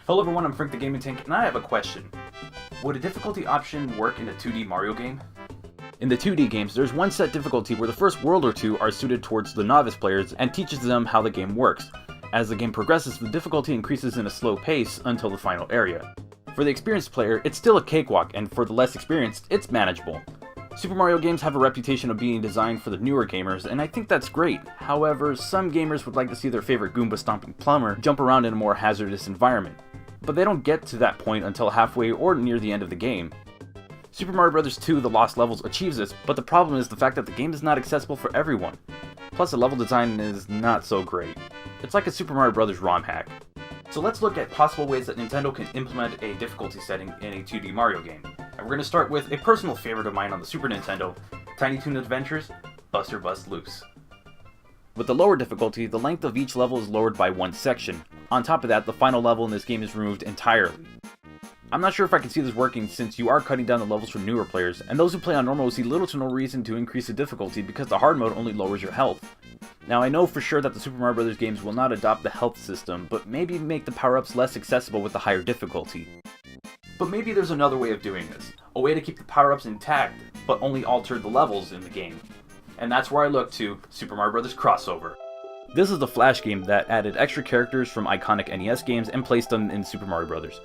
Hello everyone, I'm Frank the GaminTank, and I have a question. Would a difficulty option work in a 2D Mario game? In the 2D games, there's one set difficulty where the first world or two are suited towards the novice players and teaches them how the game works. As the game progresses, the difficulty increases in a slow pace until the final area. For the experienced player, it's still a cakewalk, and for the less experienced, it's manageable. Super Mario games have a reputation of being designed for the newer gamers, and I think that's great. However, some gamers would like to see their favorite Goomba stomping plumber jump around in a more hazardous environment. But they don't get to that point until halfway or near the end of the game. Super Mario Bros. 2 The Lost Levels achieves this, but the problem is the fact that the game is not accessible for everyone. Plus the level design is not so great. It's like a Super Mario Bros. ROM hack. So let's look at possible ways that Nintendo can implement a difficulty setting in a 2D Mario game. And we're going to start with a personal favorite of mine on the Super Nintendo, Tiny Toon Adventures, Buster Bust Loose. With the lower difficulty, the length of each level is lowered by one section. On top of that, the final level in this game is removed entirely. I'm not sure if I can see this working since you are cutting down the levels for newer players, and those who play on normal will see little to no reason to increase the difficulty because the hard mode only lowers your health. Now I know for sure that the Super Mario Bros. Games will not adopt the health system, but maybe make the power-ups less accessible with the higher difficulty. But maybe there's another way of doing this, a way to keep the power-ups intact, but only alter the levels in the game. And that's where I look to Super Mario Bros. Crossover. This is the Flash game that added extra characters from iconic NES games and placed them in Super Mario Bros.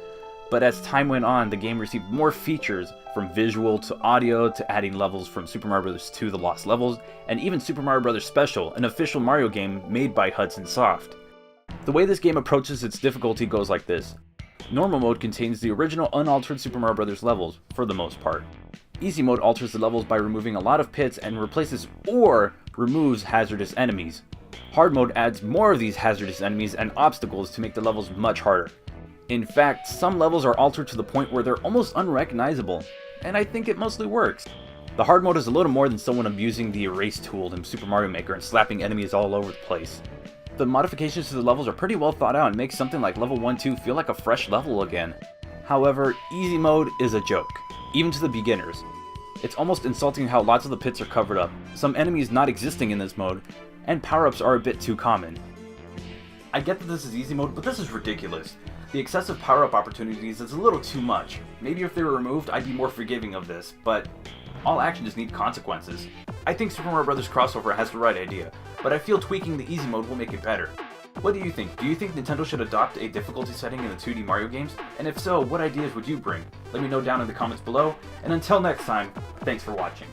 But as time went on, the game received more features, from visual to audio to adding levels from Super Mario Bros. 2 The Lost Levels, and even Super Mario Bros. Special, an official Mario game made by Hudson Soft. The way this game approaches its difficulty goes like this. Normal mode contains the original unaltered Super Mario Bros. Levels, for the most part. Easy mode alters the levels by removing a lot of pits and replaces or removes hazardous enemies. Hard mode adds more of these hazardous enemies and obstacles to make the levels much harder. In fact, some levels are altered to the point where they're almost unrecognizable, and I think it mostly works. The hard mode is a little more than someone abusing the erase tool in Super Mario Maker and slapping enemies all over the place. The modifications to the levels are pretty well thought out and make something like level 1-2 feel like a fresh level again. However, easy mode is a joke, even to the beginners. It's almost insulting how lots of the pits are covered up, some enemies not existing in this mode, and power-ups are a bit too common. I get that this is easy mode, but this is ridiculous. The excessive power-up opportunities is a little too much. Maybe if they were removed, I'd be more forgiving of this, but all actions need consequences. I think Super Mario Bros. Crossover has the right idea, but I feel tweaking the easy mode will make it better. What do you think? Do you think Nintendo should adopt a difficulty setting in the 2D Mario games? And if so, what ideas would you bring? Let me know down in the comments below, and until next time, thanks for watching.